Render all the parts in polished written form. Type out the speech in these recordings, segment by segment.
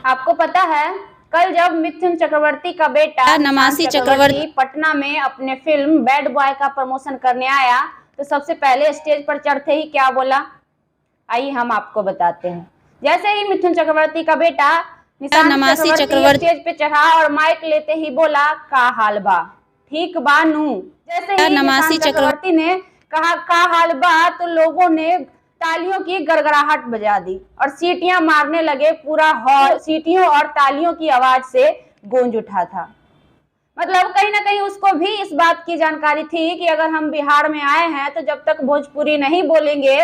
आपको पता है कल जब मिथुन चक्रवर्ती का बेटा नमासी चक्रवर्ती पटना में अपने फिल्म बैड बॉय का प्रमोशन करने आया तो सबसे पहले स्टेज पर चढ़ते ही क्या बोला, आइए हम आपको बताते हैं। जैसे ही मिथुन चक्रवर्ती का बेटा नमासी चक्रवर्ती स्टेज पे चढ़ा और माइक लेते ही बोला का हाल बा, ठीक बा नू। जैसे ही नमासी चक्रवर्ती ने कहा का हाल बा तो लोगों ने तालियों की गड़गड़ाहट बजा दी और सीटियां मारने लगे। पूरा हॉल सीटियों और तालियों की आवाज से गूंज उठा था। मतलब कहीं ना कहीं उसको भी इस बात की जानकारी थी कि अगर हम बिहार में आए हैं तो जब तक भोजपुरी नहीं बोलेंगे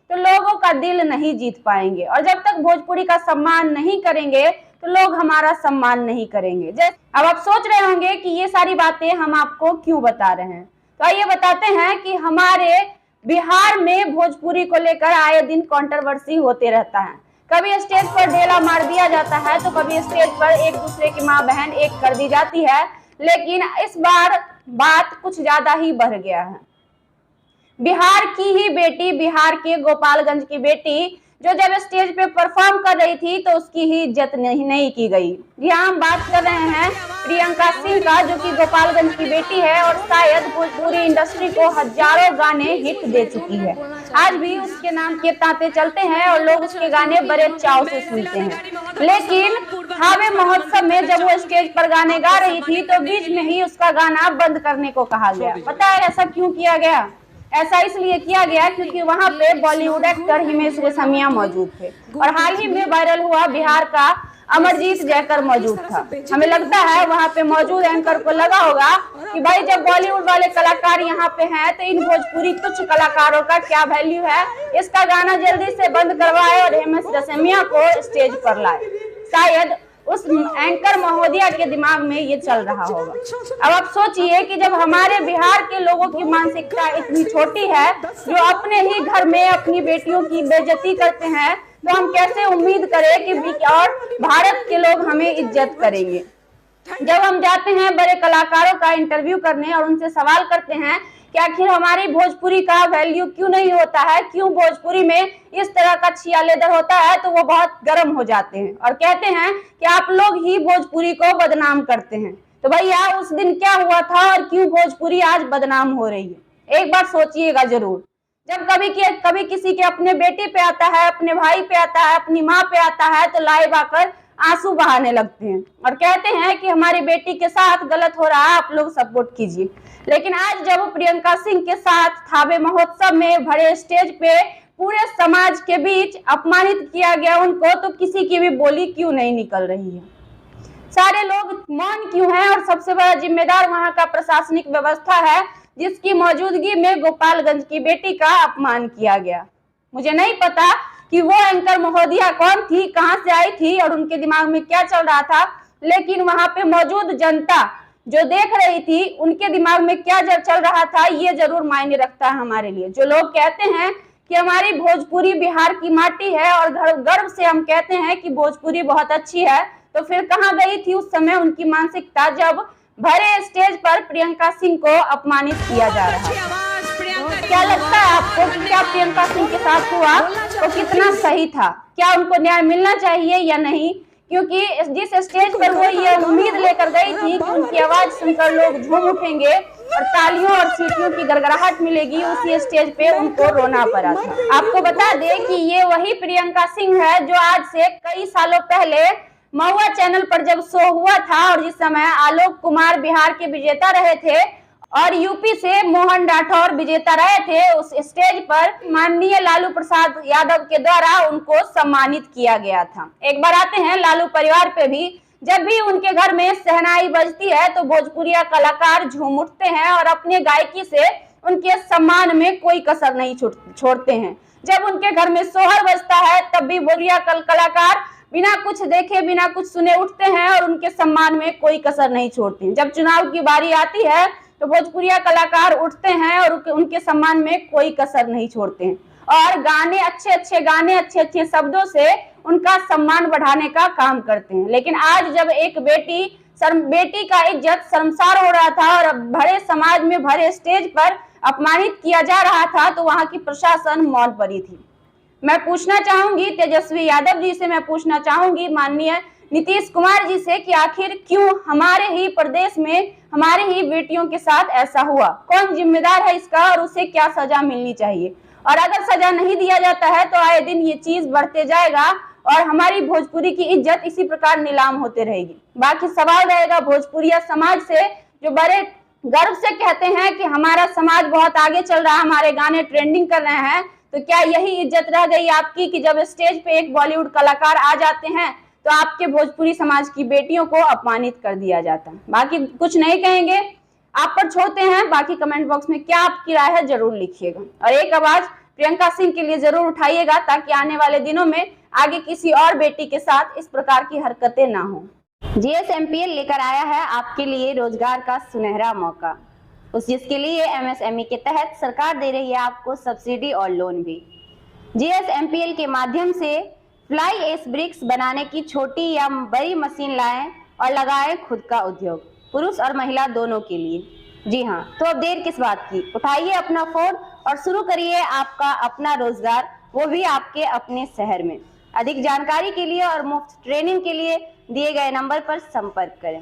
तो लोगों का दिल नहीं जीत पाएंगे, और जब तक भोजपुरी का सम्मान नहीं करेंगे तो लोग हमारा सम्मान नहीं करेंगे। अब आप सोच रहे होंगे कि ये सारी बातें हम आपको क्यों बता रहे हैं, तो आइए बताते हैं कि हमारे बिहार में भोजपुरी को लेकर आए दिन कंट्रोवर्सी होते रहता है। कभी स्टेज पर ढेला मार दिया जाता है तो कभी स्टेज पर एक दूसरे की माँ बहन एक कर दी जाती है, लेकिन इस बार बात कुछ ज्यादा ही बढ़ गया है। बिहार की ही बेटी, बिहार के गोपालगंज की बेटी जो जब स्टेज पे परफॉर्म कर रही थी तो उसकी ही इज्जत नहीं की गई। यहाँ हम बात कर रहे हैं प्रियंका सिंह का, जो कि गोपालगंज की बेटी है और शायद भोजपुरी इंडस्ट्री को हजारों गाने हिट दे चुकी है। आज भी उसके नाम के तांते चलते हैं और लोग उसके गाने बड़े चाव से सुनते हैं। लेकिन थावे महोत्सव में जब वो स्टेज पर गाने गा रही थी तो बीच में ही उसका गाना बंद करने को कहा गया। पता है ऐसा क्यों किया गया? ऐसा इसलिए किया गया क्योंकि वहां पे बॉलीवुड एक्टर हिमेश रेशमिया मौजूद थे और हाल ही में वायरल हुआ बिहार का अमरजीत जयकर मौजूद था। हमें लगता है वहां पे मौजूद एंकर को लगा होगा कि भाई जब बॉलीवुड वाले कलाकार यहाँ पे हैं तो इन भोजपुरी तुच्छ कलाकारों का क्या वैल्यू है, इसका गाना जल्दी से बंद करवाए और हिमेश रेशमिया को स्टेज पर लाए। शायद उस एंकर महोदया के दिमाग में ये चल रहा होगा। अब आप सोचिए कि जब हमारे बिहार के लोगों की मानसिकता इतनी छोटी है, जो अपने ही घर में अपनी बेटियों की बेइज्जती करते हैं, तो हम कैसे उम्मीद करें कि और भारत के लोग हमें इज्जत करेंगे। जब हम जाते हैं बड़े कलाकारों का इंटरव्यू करने और उनसे सवाल करते हैं कि आखिर हमारी भोजपुरी का वैल्यू क्यों नहीं होता है, क्यों भोजपुरी में इस तरह का छिया लेदर होता है, तो वो बहुत गर्म हो जाते हैं और कहते हैं कि आप लोग ही भोजपुरी को बदनाम करते हैं। तो भैया उस दिन क्या हुआ था और क्यों भोजपुरी आज बदनाम हो रही है, एक बार सोचिएगा जरूर। जब कभी किसी के अपने बेटे पे आता है, अपने भाई पे आता है, अपनी माँ पे आता है तो लाइव आकर आंसू बहाने लगते हैं और कहते हैं कि हमारी बेटी के साथ गलत हो रहा है, आप लोग सपोर्ट कीजिए। लेकिन आज जब प्रियंका सिंह के साथ थावे महोत्सव में भरे स्टेज पे पूरे समाज के बीच अपमानित किया गया उनको, तो किसी की भी बोली क्यों नहीं निकल रही है? सारे लोग मौन क्यों हैं? और सबसे बड़ा जिम्मेदार वहां का प्रशासनिक व्यवस्था है जिसकी मौजूदगी में गोपालगंज की बेटी का अपमान किया गया। मुझे नहीं पता कि वो एंकर महोदया कौन थी, कहां से आई थी और उनके दिमाग में क्या चल रहा था, लेकिन वहां पे मौजूद जनता जो देख रही थी उनके दिमाग में क्या चल रहा था ये जरूर मायने रखता है हमारे लिए। जो लोग कहते हैं कि हमारी भोजपुरी बिहार की माटी है और गर्व से हम कहते हैं कि भोजपुरी बहुत अच्छी है, तो फिर कहाँ गई थी उस समय उनकी मानसिकता जब भरे स्टेज पर प्रियंका सिंह को अपमानित किया जा रहा है? क्या लगता है आपको कि क्या प्रियंका सिंह के साथ हुआ तो कितना सही था? क्या उनको न्याय मिलना चाहिए या नहीं? क्योंकि जिस स्टेज पर वो ये उम्मीद लेकर गई थी कि उनकी आवाज सुनकर लोग झूम उठेंगे और तालियों और सीटियों की गड़गड़ाहट मिलेगी, उसी स्टेज पे उनको रोना पड़ा था। आपको बता दें कि ये वही प्रियंका सिंह है जो आज से कई सालों पहले महुआ चैनल पर जब शो हुआ था और जिस समय आलोक कुमार बिहार के विजेता रहे थे और यूपी से मोहन राठौर विजेता रहे थे, उस स्टेज पर माननीय लालू प्रसाद यादव के द्वारा उनको सम्मानित किया गया था। एक बार आते हैं लालू परिवार पे भी, जब भी उनके घर में शहनाई बजती है तो भोजपुरिया कलाकार झूम उठते हैं और अपने गायकी से उनके सम्मान में कोई कसर नहीं छोड़ते हैं। जब उनके घर में सोहर बजता है तब भी भोजपुरिया कलाकार बिना कुछ देखे बिना कुछ सुने उठते हैं और उनके सम्मान में कोई कसर नहीं छोड़ते। जब चुनाव की बारी आती है तो भोजपुरिया कलाकार उठते हैं और उनके सम्मान में कोई कसर नहीं छोड़ते हैं और गाने अच्छे शब्दों से उनका सम्मान बढ़ाने का काम करते हैं। लेकिन आज जब एक बेटी का इज्जत शर्मसार हो रहा था और भरे समाज में भरे स्टेज पर अपमानित किया जा रहा था तो वहां की प्रशासन मौन पड़ी थी। मैं पूछना चाहूंगी तेजस्वी यादव जी से, मैं पूछना चाहूंगी माननीय नीतीश कुमार जी से कि आखिर क्यों हमारे ही प्रदेश में हमारे ही बेटियों के साथ ऐसा हुआ, कौन जिम्मेदार है इसका और उसे क्या सजा मिलनी चाहिए। और अगर सजा नहीं दिया जाता है तो आए दिन ये चीज बढ़ते जाएगा और हमारी भोजपुरी की इज्जत इसी प्रकार नीलाम होते रहेगी। बाकी सवाल रहेगा भोजपुरिया समाज से, जो बड़े गर्व से कहते हैं कि हमारा समाज बहुत आगे चल रहा है, हमारे गाने ट्रेंडिंग कर रहे हैं, तो क्या यही इज्जत रह गई आपकी कि जब स्टेज पे एक बॉलीवुड कलाकार आ जाते हैं तो आपके भोजपुरी समाज की बेटियों को अपमानित कर दिया जाता है। बाकी कुछ नहीं कहेंगे, आप पर छोड़ते हैं। बाकी कमेंट बॉक्स में क्या आपकी राय है जरूर लिखिएगा और एक आवाज प्रियंका सिंह के लिए जरूर उठाइएगा ताकि आने वाले दिनों में आगे किसी और बेटी के साथ इस प्रकार की हरकतें ना हो। GSMPL लेकर आया है आपके लिए रोजगार का सुनहरा मौका, जिसके लिए MSME के तहत सरकार दे रही है आपको सब्सिडी और लोन भी। GSMPL के माध्यम से फ्लाई एश ब्रिक्स बनाने की छोटी या बड़ी मशीन लाएं और लगाएं खुद का उद्योग, पुरुष और महिला दोनों के लिए। जी हाँ, तो अब देर किस बात की, उठाइए अपना फोन और शुरू करिए आपका अपना रोजगार, वो भी आपके अपने शहर में। अधिक जानकारी के लिए और मुफ्त ट्रेनिंग के लिए दिए गए नंबर पर संपर्क करें।